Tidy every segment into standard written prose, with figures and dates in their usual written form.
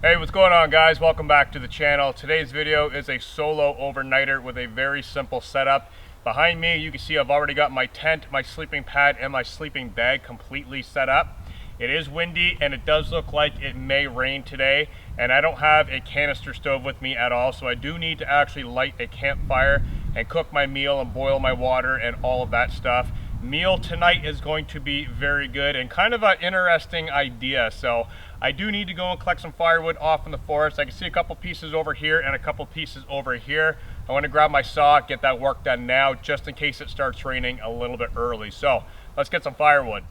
Hey, what's going on, guys? Welcome back to the channel. Today's video is a solo overnighter with a very simple setup. Behind me, you can see I've already got my tent, my sleeping pad, and my sleeping bag completely set up. It is windy and it does look like it may rain today, and I don't have a canister stove with me at all, so I do need to actually light a campfire and cook my meal and boil my water and all of that stuff. Meal tonight is going to be very good and kind of an interesting idea. So I do need to go and collect some firewood off in the forest. I can see a couple pieces over here and a couple pieces over here. I want to grab my saw, get that work done now, just in case it starts raining a little bit early. So let's get some firewood.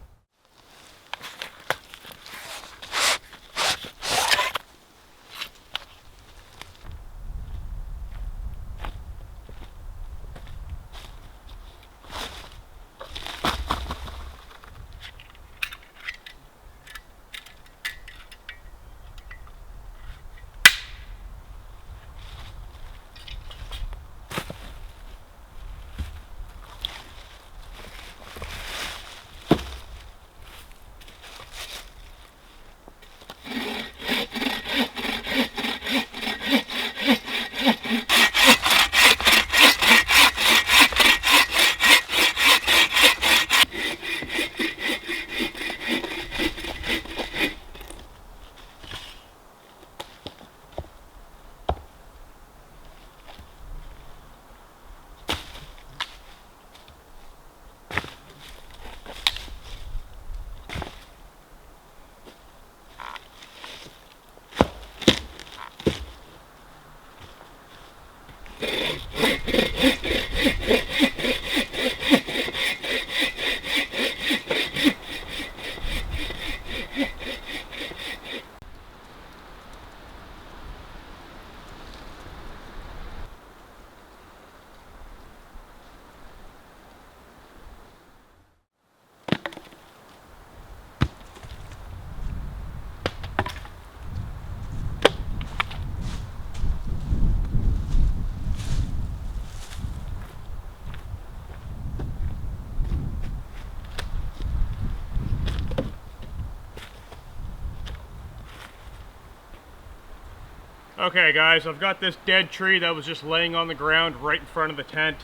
Okay guys, I've got this dead tree that was just laying on the ground right in front of the tent.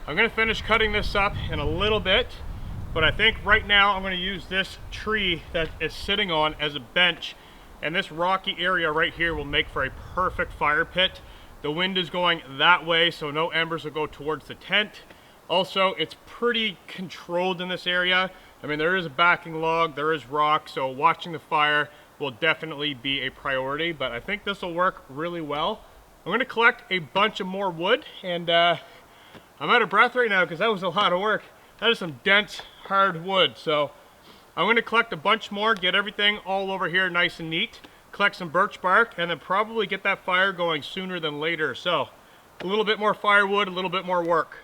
I'm going to finish cutting this up in a little bit, but I think right now I'm going to use this tree that it's sitting on as a bench, and this rocky area right here will make for a perfect fire pit. The wind is going that way, so no embers will go towards the tent. Also, it's pretty controlled in this area. I mean, there is a backing log, there is rock, so watching the fire will definitely be a priority, but I think this will work really well. I'm going to collect a bunch of more wood, and I'm out of breath right now because that was a lot of work. That is some dense, hard wood, so I'm going to collect a bunch more, get everything all over here nice and neat, collect some birch bark, and then probably get that fire going sooner than later. So a little bit more firewood, a little bit more work.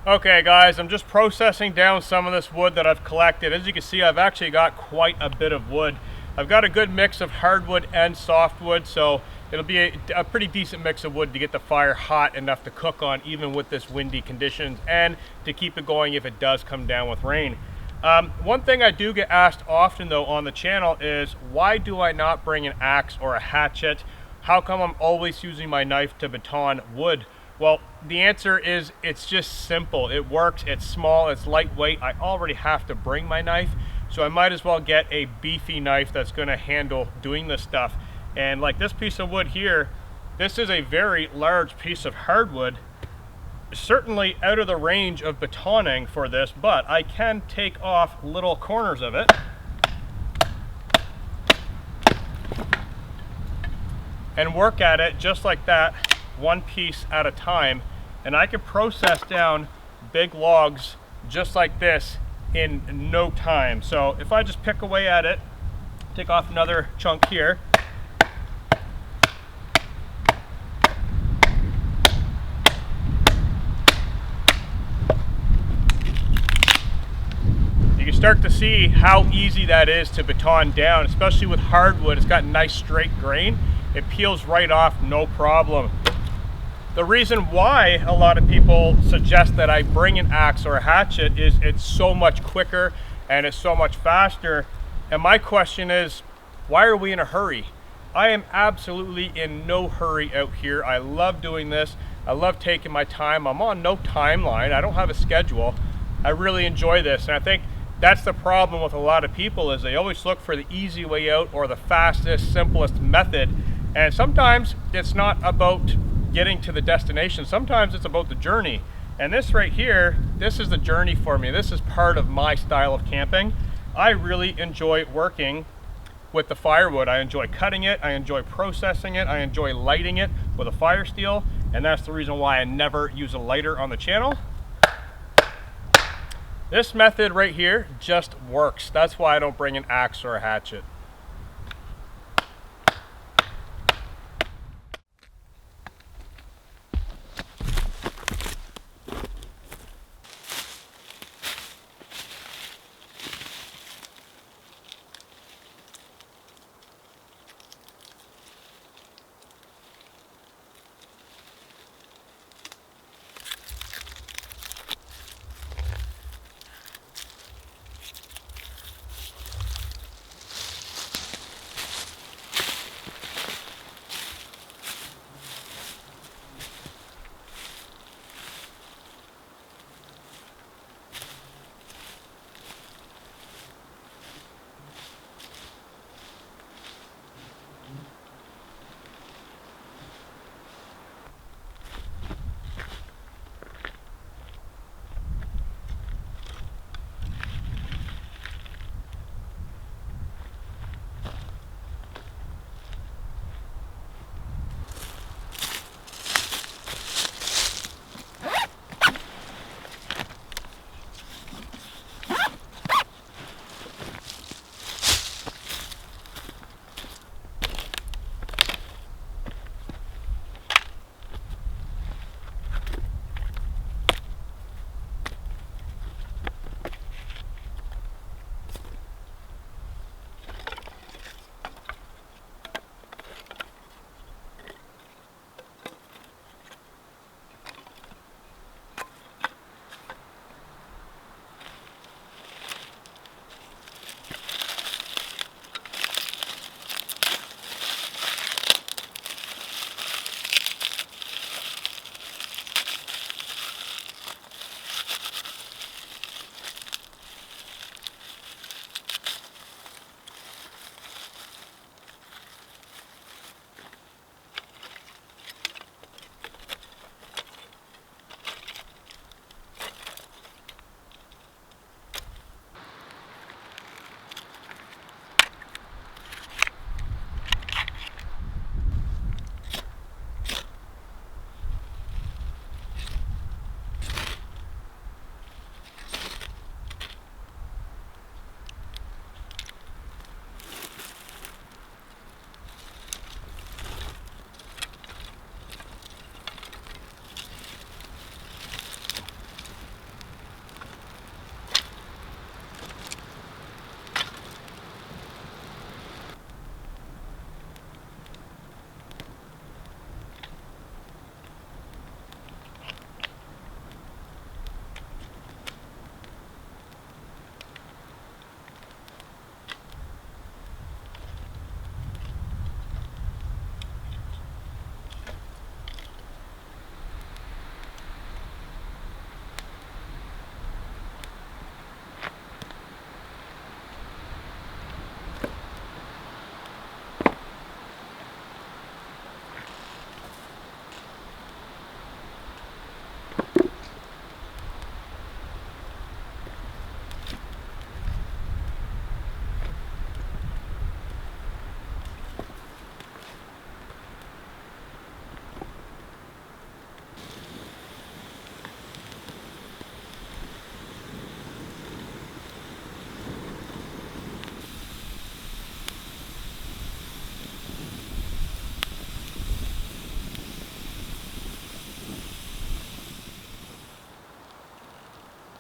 Okay guys, I'm just processing down some of this wood that I've collected. As you can see, I've actually got quite a bit of wood. I've got a good mix of hardwood and softwood, so it'll be a pretty decent mix of wood to get the fire hot enough to cook on, even with this windy conditions, and to keep it going if it does come down with rain. One thing I do get asked often though on the channel is, why do I not bring an axe or a hatchet? How come I'm always using my knife to baton wood? Well, the answer is, it's just simple. It works, it's small, it's lightweight. I already have to bring my knife, so I might as well get a beefy knife that's gonna handle doing this stuff. And like this piece of wood here, this is a very large piece of hardwood, certainly out of the range of batoning for this, but I can take off little corners of it and work at it just like that, one piece at a time, and I can process down big logs just like this in no time. So if I just pick away at it, take off another chunk here, you can start to see how easy that is to baton down, especially with hardwood. It's got nice straight grain. It peels right off, no problem. The reason why a lot of people suggest that I bring an axe or a hatchet is it's so much quicker and it's so much faster. And my question is, why are we in a hurry? I am absolutely in no hurry out here. I love doing this. I love taking my time. I'm on no timeline. I don't have a schedule. I really enjoy this. And I think that's the problem with a lot of people, is they always look for the easy way out or the fastest, simplest method. And sometimes it's not about getting to the destination. Sometimes it's about the journey. And this right here, this is the journey for me. This is part of my style of camping. I really enjoy working with the firewood. I enjoy cutting it, I enjoy processing it, I enjoy lighting it with a fire steel, and that's the reason why I never use a lighter on the channel. This method right here just works. That's why I don't bring an axe or a hatchet.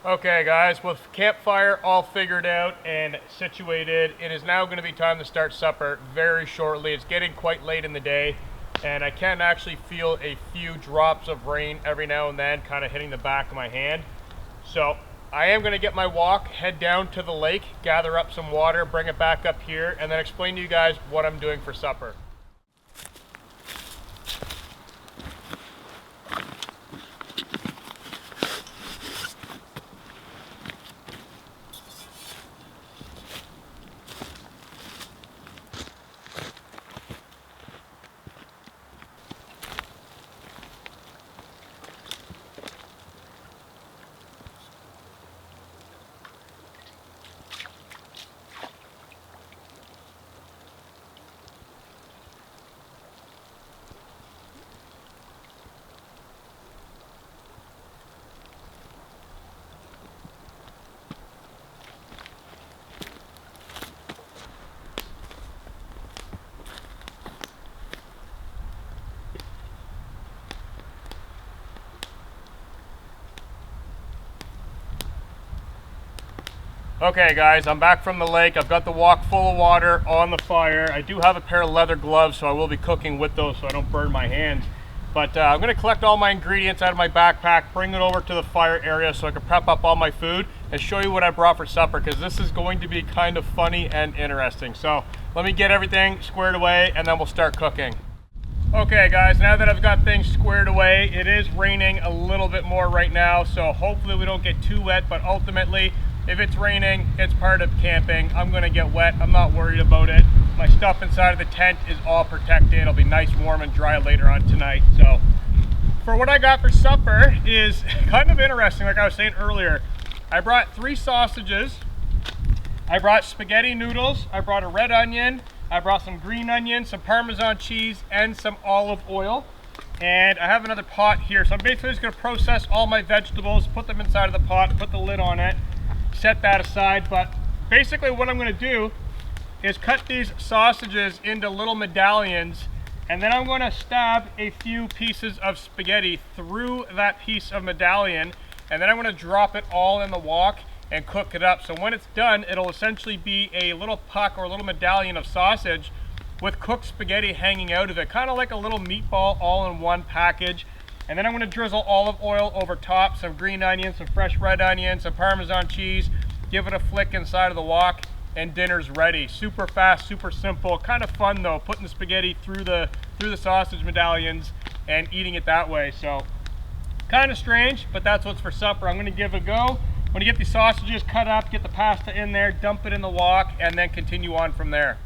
Okay guys, with campfire all figured out and situated, it is now going to be time to start supper very shortly. It's getting quite late in the day and I can actually feel a few drops of rain every now and then kind of hitting the back of my hand. So I am going to get my walk, head down to the lake, gather up some water, bring it back up here, and then explain to you guys what I'm doing for supper. Okay guys, I'm back from the lake. I've got the wok full of water on the fire. I do have a pair of leather gloves, so I will be cooking with those so I don't burn my hands. But I'm gonna collect all my ingredients out of my backpack, bring it over to the fire area so I can prep up all my food and show you what I brought for supper, because this is going to be kind of funny and interesting. So let me get everything squared away and then we'll start cooking. Okay guys, now that I've got things squared away, it is raining a little bit more right now, so hopefully we don't get too wet, but ultimately, if it's raining, it's part of camping. I'm gonna get wet, I'm not worried about it. My stuff inside of the tent is all protected. It'll be nice, warm, and dry later on tonight. So, for what I got for supper is kind of interesting, like I was saying earlier. I brought 3 sausages, I brought spaghetti noodles, I brought a red onion, I brought some green onions, some Parmesan cheese, and some olive oil. And I have another pot here, so I'm basically just gonna process all my vegetables, put them inside of the pot, put the lid on it, set that aside. But basically what I'm going to do is cut these sausages into little medallions, and then I'm going to stab a few pieces of spaghetti through that piece of medallion, and then I'm going to drop it all in the wok and cook it up. So when it's done, it'll essentially be a little puck or a little medallion of sausage with cooked spaghetti hanging out of it, kind of like a little meatball all in one package. And then I'm going to drizzle olive oil over top, some green onions, some fresh red onions, some Parmesan cheese, give it a flick inside of the wok, and dinner's ready. Super fast, super simple, kind of fun though, putting the spaghetti through the sausage medallions and eating it that way. So kind of strange, but that's what's for supper. I'm going to give it a go. I'm going to get the sausages cut up, get the pasta in there, dump it in the wok, and then continue on from there.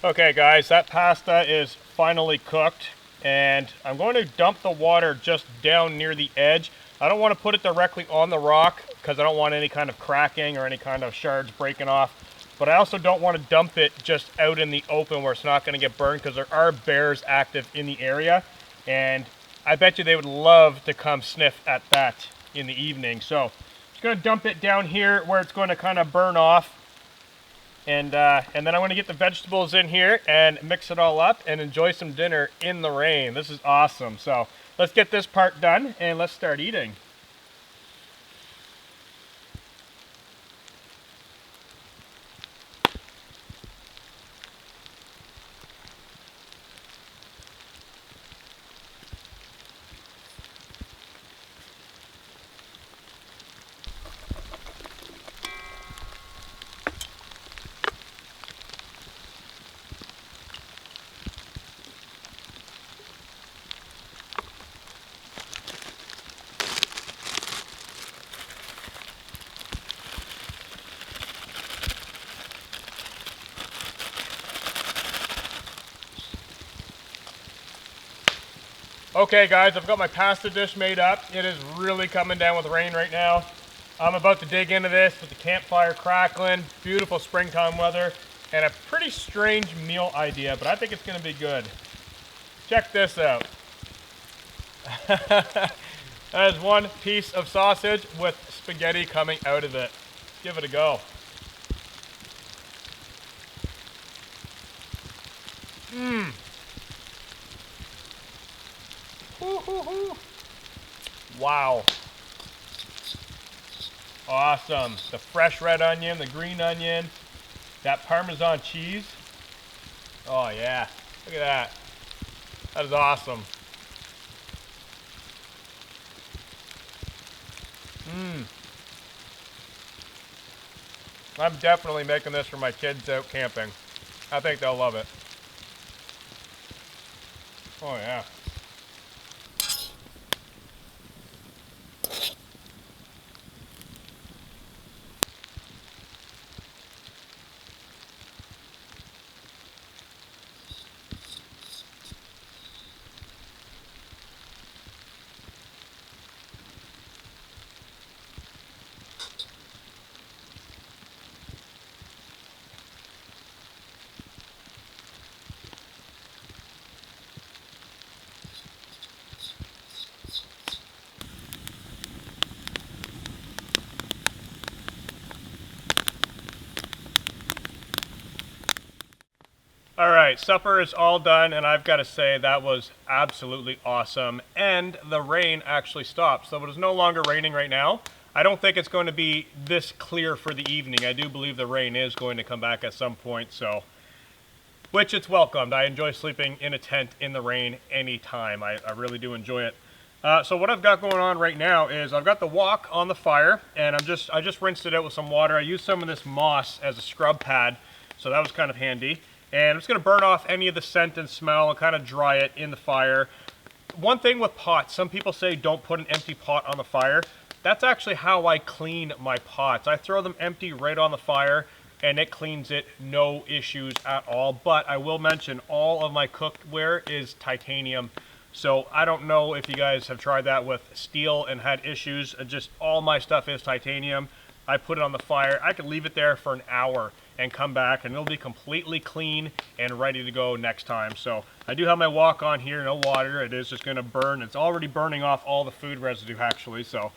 Okay guys, that pasta is finally cooked, and I'm going to dump the water just down near the edge. I don't want to put it directly on the rock because I don't want any kind of cracking or any kind of shards breaking off. But I also don't want to dump it just out in the open where it's not going to get burned, because there are bears active in the area, and I bet you they would love to come sniff at that in the evening. So just going to dump it down here where it's going to kind of burn off. And then I'm going to get the vegetables in here and mix it all up and enjoy some dinner in the rain. This is awesome. So let's get this part done and let's start eating. Okay guys, I've got my pasta dish made up. It is really coming down with rain right now. I'm about to dig into this with the campfire crackling, beautiful springtime weather, and a pretty strange meal idea, but I think it's going to be good. Check this out. That is one piece of sausage with spaghetti coming out of it. Let's give it a go. Mmm. Wow. Awesome. The fresh red onion, the green onion, that Parmesan cheese. Oh yeah, look at that. That is awesome. Mmm. I'm definitely making this for my kids out camping. I think they'll love it. Oh yeah. Alright, supper is all done, and I've got to say that was absolutely awesome. And the rain actually stopped, so it is no longer raining right now. I don't think it's going to be this clear for the evening. I do believe the rain is going to come back at some point, so which it's welcomed. I enjoy sleeping in a tent in the rain anytime. I really do enjoy it. So what I've got going on right now is I've got the wok on the fire, and I just rinsed it out with some water. I used some of this moss as a scrub pad, so that was kind of handy. And I'm just going to burn off any of the scent and smell and kind of dry it in the fire. One thing with pots, some people say don't put an empty pot on the fire. That's actually how I clean my pots. I throw them empty right on the fire, and it cleans it, no issues at all. But I will mention all of my cookware is titanium. So I don't know if you guys have tried that with steel and had issues. Just all my stuff is titanium. I put it on the fire. I could leave it there for an hour and come back, and it'll be completely clean and ready to go next time. So I do have my wok on here, no water. It is just going to burn. It's already burning off all the food residue actually, so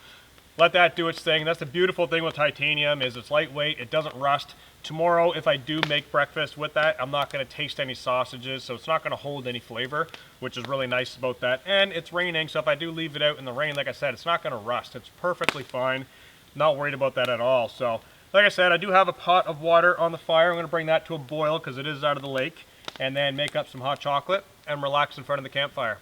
let that do its thing. That's the beautiful thing with titanium, is it's lightweight, it doesn't rust. Tomorrow, if I do make breakfast with that, I'm not going to taste any sausages, so it's not going to hold any flavor, which is really nice about that. And it's raining, so if I do leave it out in the rain, like I said, it's not going to rust. It's perfectly fine. Not worried about that at all. So like I said, I do have a pot of water on the fire. I'm going to bring that to a boil because it is out of the lake, and then make up some hot chocolate and relax in front of the campfire.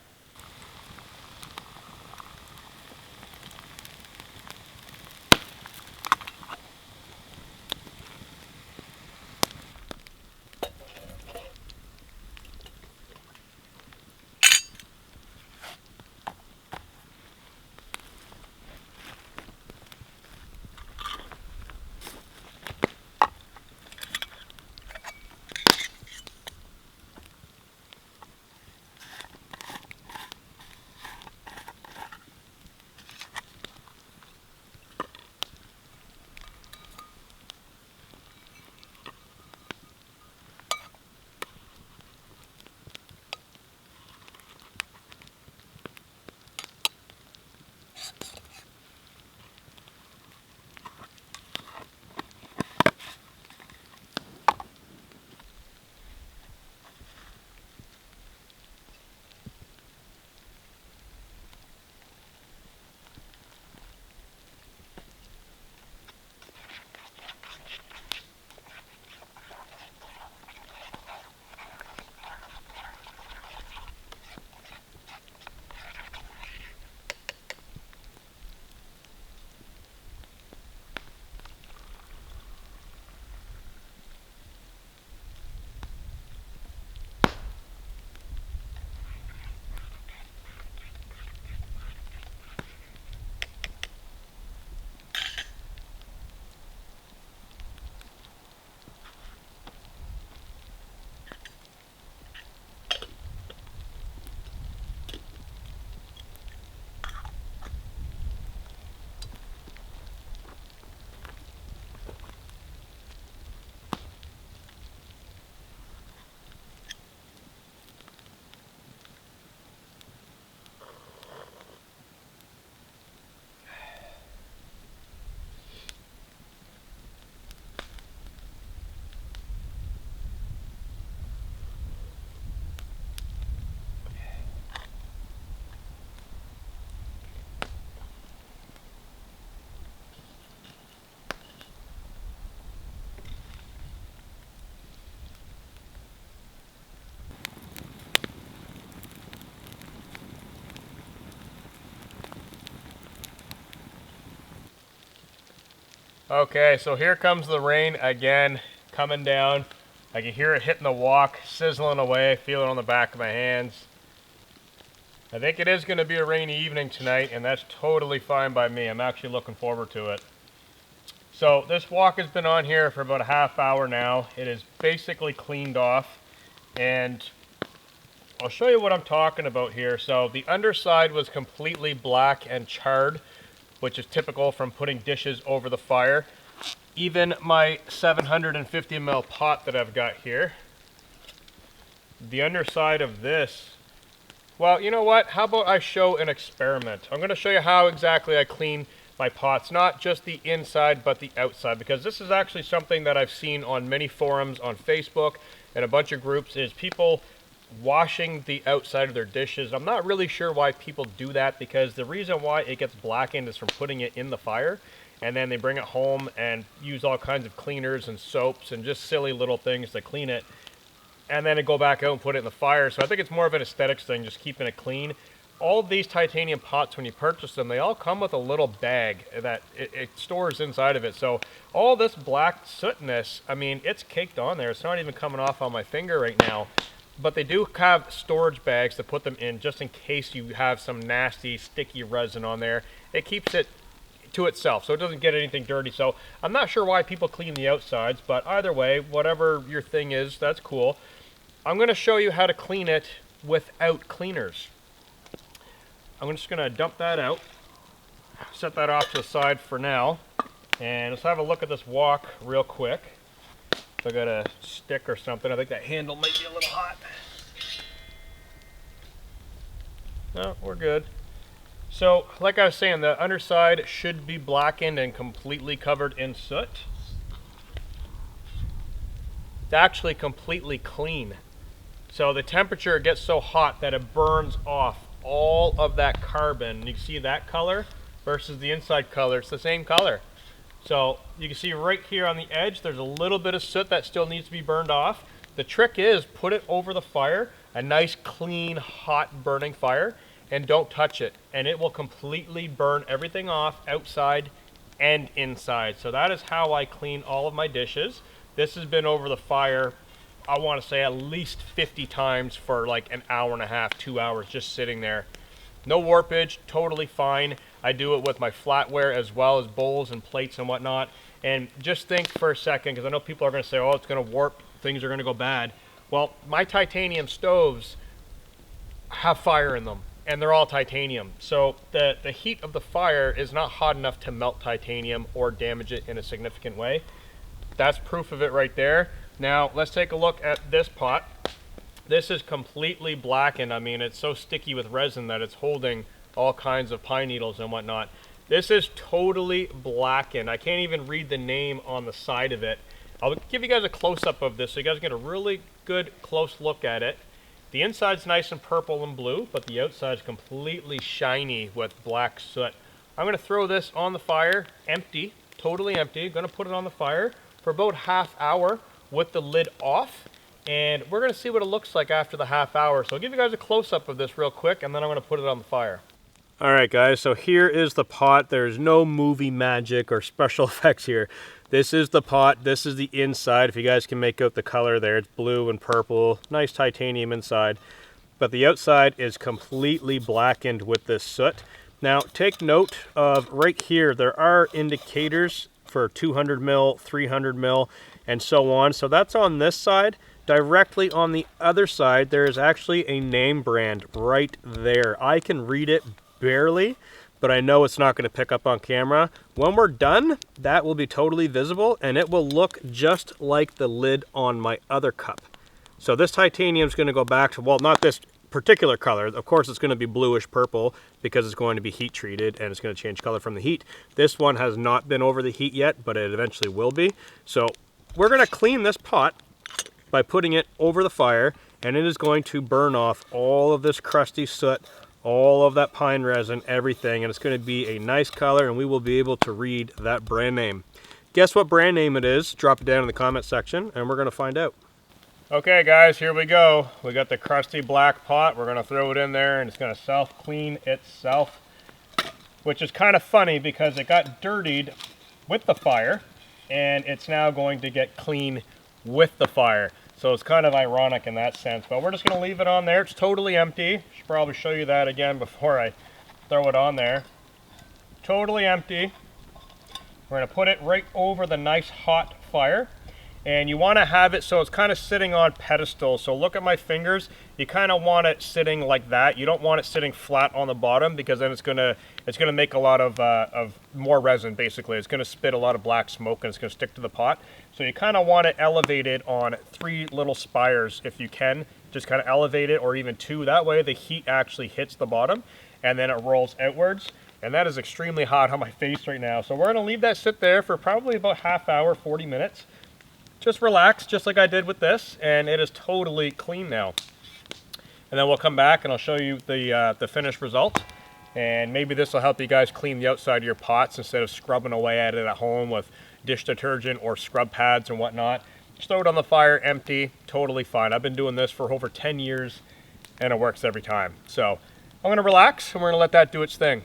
Okay, so here comes the rain again, coming down. I can hear it hitting the wok, sizzling away, feel it on the back of my hands. I think it is going to be a rainy evening tonight, and that's totally fine by me. I'm actually looking forward to it. So this wok has been on here for about a half hour now. It is basically cleaned off, and I'll show you what I'm talking about here. So the underside was completely black and charred, which is typical from putting dishes over the fire. Even my 750 ml pot that I've got here, the underside of this, well, you know what? How about I show an experiment? I'm going to show you how exactly I clean my pots, not just the inside, but the outside, because this is actually something that I've seen on many forums on Facebook and a bunch of groups, is people washing the outside of their dishes. I'm not really sure why people do that, because the reason why it gets blackened is from putting it in the fire, and then they bring it home and use all kinds of cleaners and soaps and just silly little things to clean it, and then they go back out and put it in the fire. So I think it's more of an aesthetics thing, just keeping it clean. All of these titanium pots, when you purchase them, they all come with a little bag that it stores inside of it. So all this black sootness, I mean, it's caked on there. It's not even coming off on my finger right now. But they do have storage bags to put them in, just in case you have some nasty, sticky resin on there. It keeps it to itself, so it doesn't get anything dirty. So I'm not sure why people clean the outsides, but either way, whatever your thing is, that's cool. I'm going to show you how to clean it without cleaners. I'm just going to dump that out, set that off to the side for now, and let's have a look at this wok real quick. If I got a stick or something, I think that handle might be a little hot. No, we're good. So, like I was saying, the underside should be blackened and completely covered in soot. It's actually completely clean. So the temperature gets so hot that it burns off all of that carbon. You can see that color versus the inside color. It's the same color. So you can see right here on the edge, there's a little bit of soot that still needs to be burned off. The trick is put it over the fire, a nice, clean, hot burning fire, and don't touch it. And it will completely burn everything off outside and inside. So that is how I clean all of my dishes. This has been over the fire, I want to say at least 50 times for like an hour and a half, 2 hours, just sitting there. No warpage, totally fine. I do it with my flatware as well as bowls and plates and whatnot. And just think for a second, because I know people are going to say, oh, it's going to warp, things are going to go bad. Well, my titanium stoves have fire in them, and they're all titanium. So the heat of the fire is not hot enough to melt titanium or damage it in a significant way. That's proof of it right there. Now, let's take a look at this pot. This is completely blackened. I mean, it's so sticky with resin that it's holding all kinds of pine needles and whatnot. This is totally blackened. I can't even read the name on the side of it. I'll give you guys a close-up of this so you guys get a really good close look at it. The inside's nice and purple and blue, but the outside's completely shiny with black soot. I'm going to throw this on the fire, empty, totally empty. I'm going to put it on the fire for about half hour with the lid off. And we're going to see what it looks like after the half hour. So I'll give you guys a close-up of this real quick, and then I'm going to put it on the fire. All right, guys, so here is the pot. There's no movie magic or special effects here. This is the pot. This is the inside. If you guys can make out the color there, it's blue and purple. Nice titanium inside. But the outside is completely blackened with this soot. Now, take note of right here, there are indicators for 200 mil, 300 mil, and so on. So that's on this side. Directly on the other side, there is actually a name brand right there. I can read it barely, but I know it's not going to pick up on camera. When we're done, that will be totally visible, and it will look just like the lid on my other cup. So this titanium is going to go back to, well, not this particular color. Of course, it's going to be bluish purple because it's going to be heat treated and it's going to change color from the heat. This one has not been over the heat yet, but it eventually will be. So we're going to clean this pot by putting it over the fire, and it is going to burn off all of this crusty soot, all of that pine resin, everything, and it's going to be a nice color, and we will be able to read that brand name. Guess what brand name it is? Drop it down in the comment section, and we're going to find out. Okay, guys, here we go. We got the crusty black pot. We're going to throw it in there, and it's going to self-clean itself, which is kind of funny because it got dirtied with the fire. and it's now going to get clean with the fire. So it's kind of ironic in that sense, but we're just going to leave it on there. It's totally empty. Should probably show you that again before I throw it on there. Totally empty. We're going to put it right over the nice hot fire. And you want to have it so it's kind of sitting on pedestal. So look at my fingers. You kind of want it sitting like that. You don't want it sitting flat on the bottom, because then it's gonna make a lot of more resin. Basically, it's gonna spit a lot of black smoke and it's gonna stick to the pot. So you kind of want it elevated on 3 little spires if you can. Just kind of elevate it, or even 2. That way the heat actually hits the bottom and then it rolls outwards. And that is extremely hot on my face right now. So we're gonna leave that sit there for probably about half hour, 40 minutes. Just relax, just like I did with this, and it is totally clean now. And then we'll come back and I'll show you the finished result. And maybe this will help you guys clean the outside of your pots instead of scrubbing away at it at home with dish detergent or scrub pads and whatnot. Just throw it on the fire, empty, totally fine. I've been doing this for over 10 years and it works every time. So I'm gonna relax and we're gonna let that do its thing.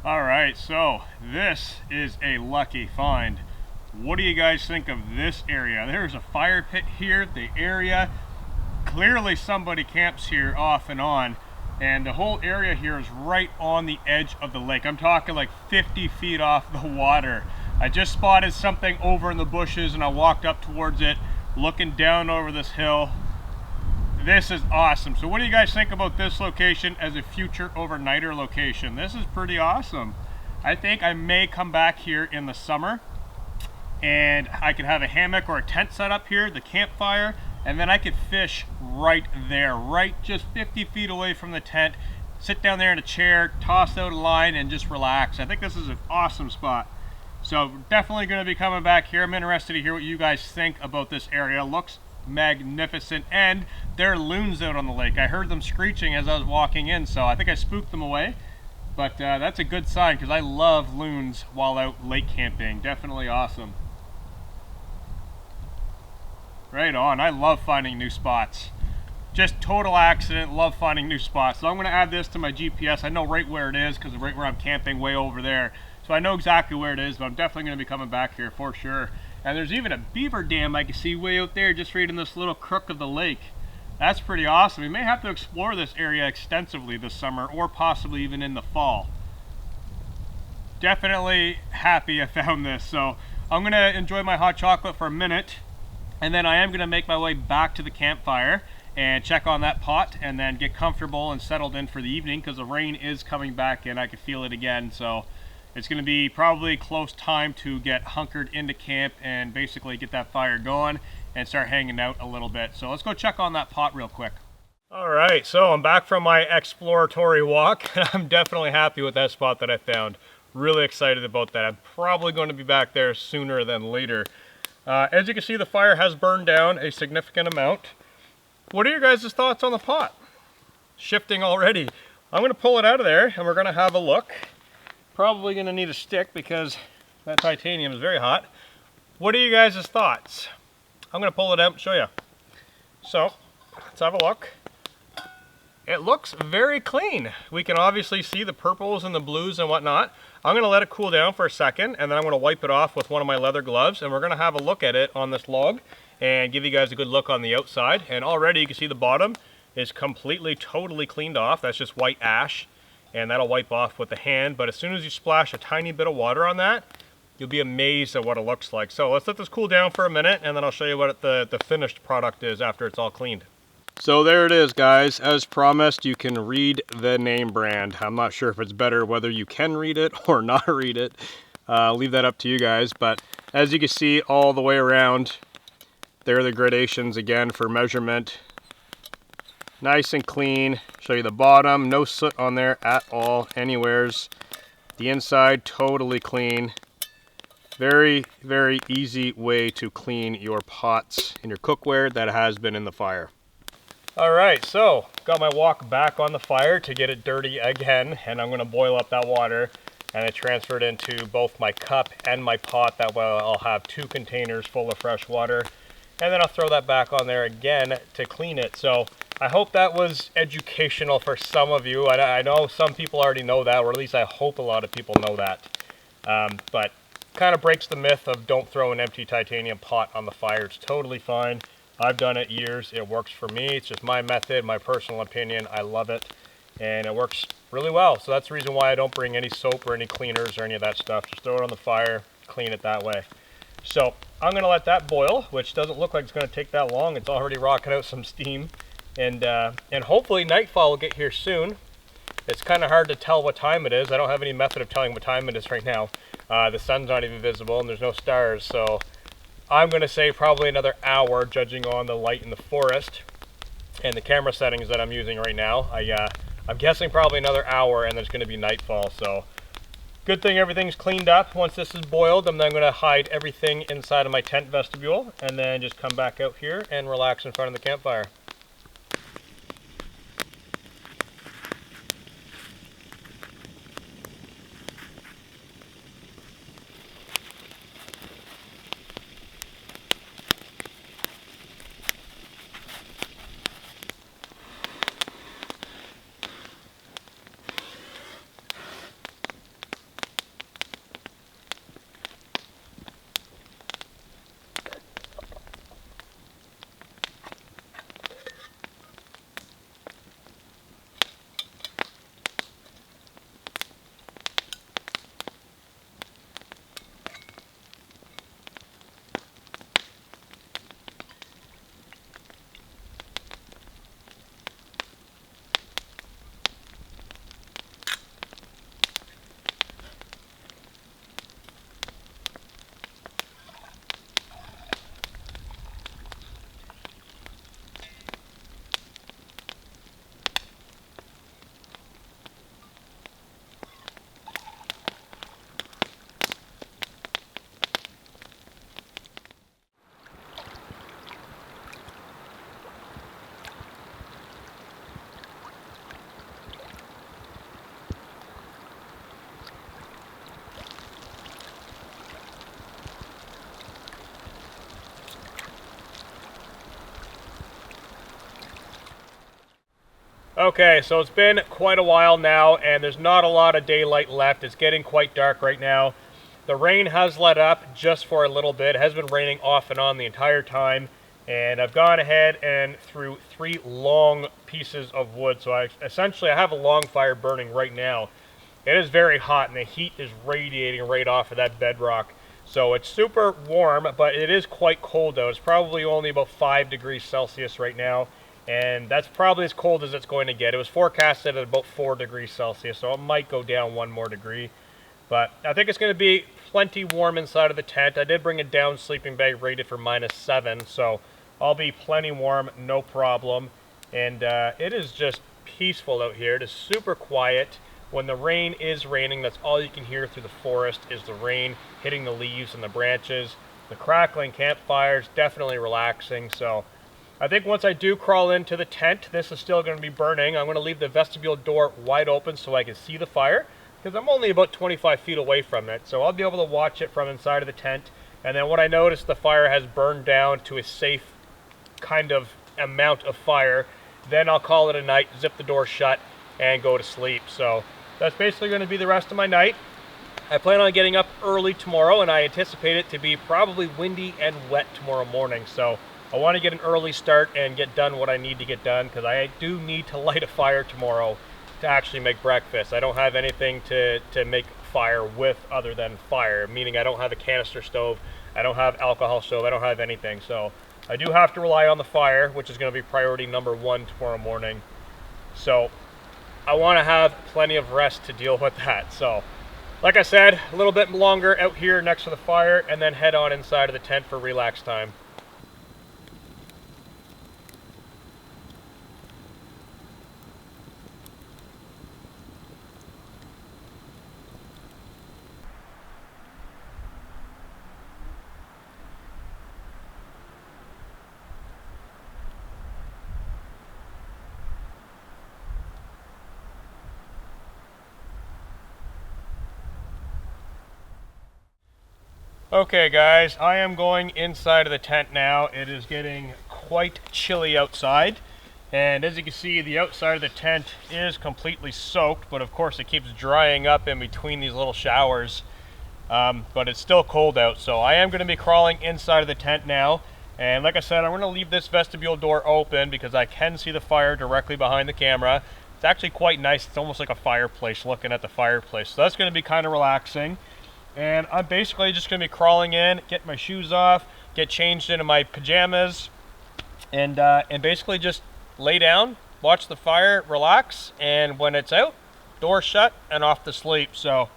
Alright, so this is a lucky find. What do you guys think of this area? There's a fire pit here, the area. Clearly somebody camps here off and on, and the whole area here is right on the edge of the lake. I'm talking like 50 feet off the water. I just spotted something over in the bushes and I walked up towards it, looking down over this hill. This is awesome. So what do you guys think about this location as a future overnighter location? This is pretty awesome. I think I may come back here in the summer and I could have a hammock or a tent set up here, the campfire, and then I could fish right there, right just 50 feet away from the tent, sit down there in a chair, toss out a line and just relax. I think this is an awesome spot. So definitely going to be coming back here. I'm interested to hear what you guys think about this area. Looks magnificent, and there are loons out on the lake. I heard them screeching as I was walking in, so I think I spooked them away, but that's a good sign because I love loons while out lake camping. Definitely awesome. Right on. I love finding new spots. Just total accident, love finding new spots. So I'm going to add this to my GPS. I know right where it is because right where I'm camping, way over there, so I know exactly where it is, but I'm definitely going to be coming back here for sure. And there's even a beaver dam I can see way out there just right in this little crook of the lake. That's pretty awesome. We may have to explore this area extensively this summer or possibly even in the fall. Definitely happy I found this. So I'm going to enjoy my hot chocolate for a minute, and then I am going to make my way back to the campfire and check on that pot and then get comfortable and settled in for the evening because the rain is coming back and I can feel it again. So it's going to be probably close time to get hunkered into camp and basically get that fire going and start hanging out a little bit. So let's go check on that pot real quick. All right, so I'm back from my exploratory walk, and I'm definitely happy with that spot that I found. Really excited about that. I'm probably going to be back there sooner than later. As you can see, the fire has burned down a significant amount. What are your guys' thoughts on the pot? Shifting already. I'm going to pull it out of there, and we're going to have a look. Probably going to need a stick because that titanium is very hot. What are you guys' thoughts? I'm going to pull it out and show you. So, let's have a look. It looks very clean. We can obviously see the purples and the blues and whatnot. I'm going to let it cool down for a second, and then I'm going to wipe it off with one of my leather gloves, and we're going to have a look at it on this log and give you guys a good look on the outside. And already you can see the bottom is completely, totally cleaned off. That's just white ash, and that'll wipe off with the hand. But as soon as you splash a tiny bit of water on that, you'll be amazed at what it looks like. So let's let this cool down for a minute, and then I'll show you what the finished product is after it's all cleaned. So there it is, guys. As promised, you can read the name brand. I'm not sure if it's better whether you can read it or not read it. I'll leave that up to you guys. But as you can see all the way around, there are the gradations again for measurement. Nice and clean. Show you the bottom. No soot on there at all, anywheres. The inside, totally clean. Very, very easy way to clean your pots and your cookware that has been in the fire. Alright, so got my wok back on the fire to get it dirty again, and I'm going to boil up that water and I transfer it into both my cup and my pot. That way I'll have 2 containers full of fresh water, and then I'll throw that back on there again to clean it. So I hope that was educational for some of you. I know some people already know that, or at least I hope a lot of people know that. But kind of breaks the myth of don't throw an empty titanium pot on the fire. It's totally fine. I've done it years. It works for me. It's just my method, my personal opinion. I love it, and it works really well. So that's the reason why I don't bring any soap or any cleaners or any of that stuff. Just throw it on the fire, clean it that way. So I'm going to let that boil, which doesn't look like it's going to take that long. It's already rocking out some steam, and hopefully nightfall will get here soon. It's kind of hard to tell what time it is. I don't have any method of telling what time it is right now. The sun's not even visible, and there's no stars, so I'm going to say probably another hour, judging on the light in the forest and the camera settings that I'm using right now. I'm guessing probably another hour, and there's going to be nightfall. So good thing everything's cleaned up. Once this is boiled, I'm then going to hide everything inside of my tent vestibule, and then just come back out here and relax in front of the campfire. Okay, so it's been quite a while now, and there's not a lot of daylight left. It's getting quite dark right now. The rain has let up just for a little bit. It has been raining off and on the entire time, and I've gone ahead and threw 3 long pieces of wood. So I have a long fire burning right now. It is very hot, and the heat is radiating right off of that bedrock. So it's super warm, but it is quite cold though. It's probably only about 5 degrees Celsius right now, and that's probably as cold as it's going to get. It was forecasted at about 4 degrees Celsius, so it might go down 1 more degree. But I think it's going to be plenty warm inside of the tent. I did bring a down sleeping bag rated for -7, so I'll be plenty warm, no problem. And it is just peaceful out here. It is super quiet. When the rain is raining, that's all you can hear through the forest is the rain hitting the leaves and the branches. The crackling campfires, definitely relaxing. So I think once I do crawl into the tent, this is still going to be burning. I'm going to leave the vestibule door wide open so I can see the fire, because I'm only about 25 feet away from it. So I'll be able to watch it from inside of the tent. And then when I notice the fire has burned down to a safe kind of amount of fire, then I'll call it a night, zip the door shut, and go to sleep. So that's basically going to be the rest of my night. I plan on getting up early tomorrow, and I anticipate it to be probably windy and wet tomorrow morning. So I want to get an early start and get done what I need to get done, because I do need to light a fire tomorrow to actually make breakfast. I don't have anything to make fire with other than fire, meaning I don't have a canister stove, I don't have alcohol stove, I don't have anything. So I do have to rely on the fire, which is going to be priority number 1 tomorrow morning. So I want to have plenty of rest to deal with that. So like I said, a little bit longer out here next to the fire, and then head on inside of the tent for relax time. Okay guys, I am going inside of the tent now. It is getting quite chilly outside, and as you can see, the outside of the tent is completely soaked, but of course it keeps drying up in between these little showers. But it's still cold out, so I am going to be crawling inside of the tent now. And like I said, I'm going to leave this vestibule door open because I can see the fire directly behind the camera. It's actually quite nice. It's almost like a fireplace, looking at the fireplace. So that's going to be kind of relaxing. And I'm basically just going to be crawling in, get my shoes off, get changed into my pajamas, and basically just lay down, watch the fire, relax, and when it's out, door shut, and off to sleep. So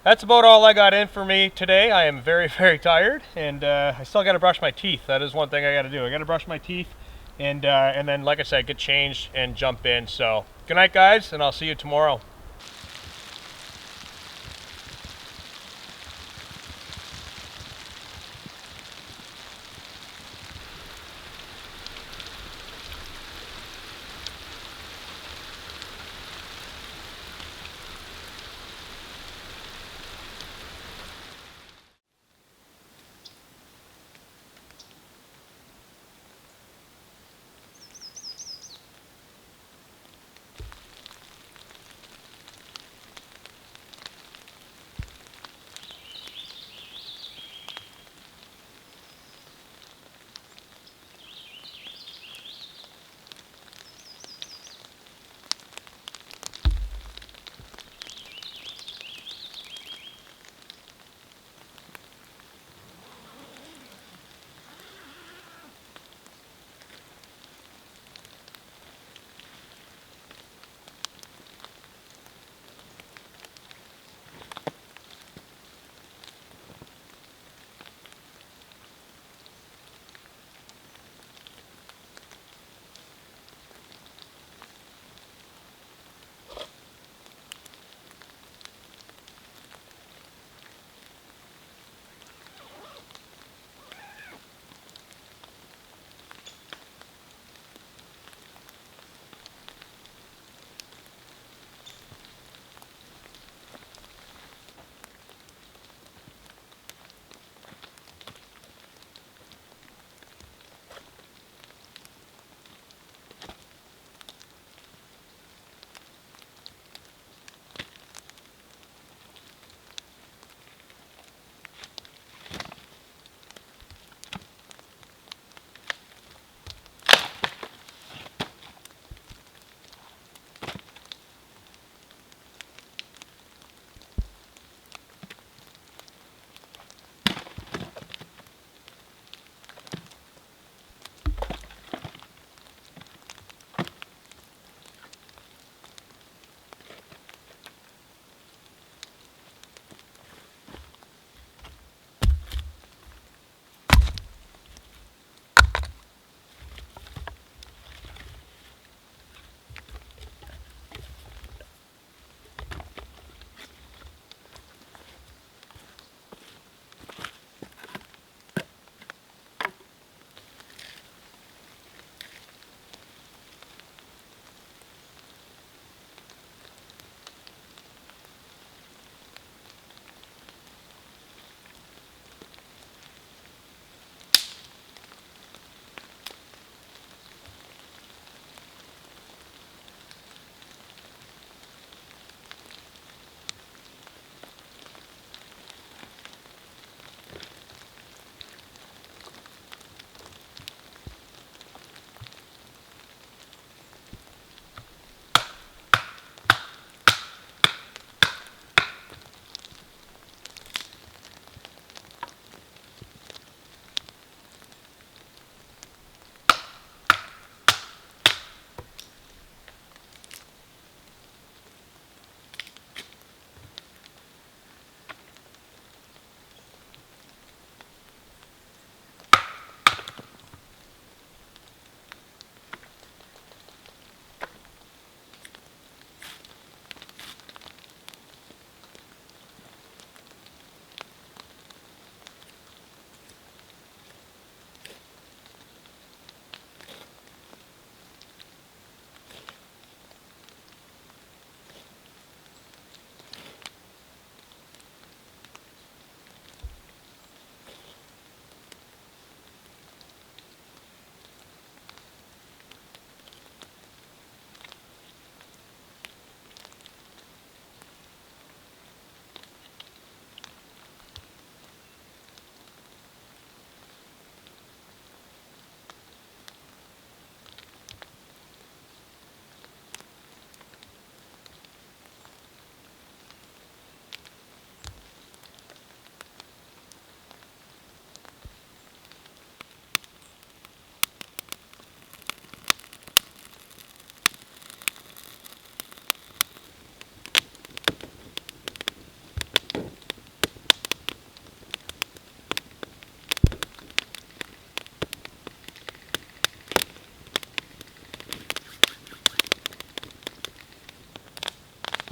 that's about all I got in for me today. I am very, very tired, and I still got to brush my teeth. That is one thing I got to do. I got to brush my teeth, and then, like I said, get changed and jump in. So good night, guys, and I'll see you tomorrow.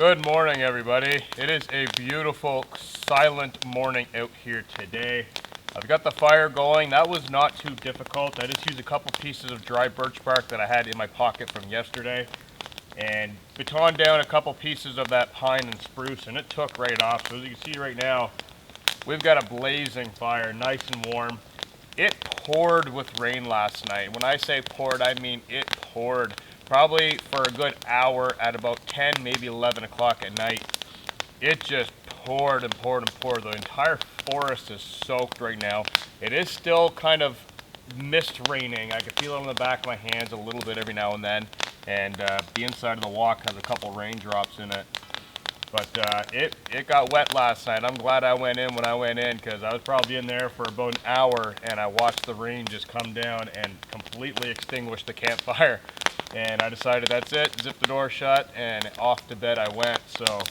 Good morning, everybody. It is a beautiful, silent morning out here today. I've got the fire going. That was not too difficult. I just used a couple pieces of dry birch bark that I had in my pocket from yesterday and batoned down a couple pieces of that pine and spruce, and it took right off. So as you can see right now, we've got a blazing fire, nice and warm. It poured with rain last night. When I say poured, I mean it poured. Probably for a good hour at about 10, maybe 11 o'clock at night. It just poured and poured and poured. The entire forest is soaked right now. It is still kind of mist raining. I can feel it on the back of my hands a little bit every now and then. And the inside of the walk has a couple raindrops in it. But it got wet last night. I'm glad I went in when I went in, because I was probably in there for about an hour and I watched the rain just come down and completely extinguish the campfire. And I decided that's it, zip the door shut, and off to bed I went. So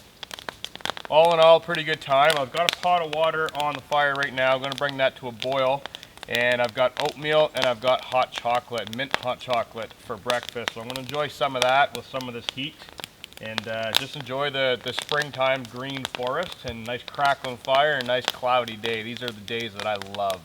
all in all, pretty good time. I've got a pot of water on the fire right now. I'm going to bring that to a boil. And I've got oatmeal and I've got hot chocolate, mint hot chocolate for breakfast. So I'm going to enjoy some of that with some of this heat. And just enjoy the springtime green forest and nice crackling fire and nice cloudy day. These are the days that I love.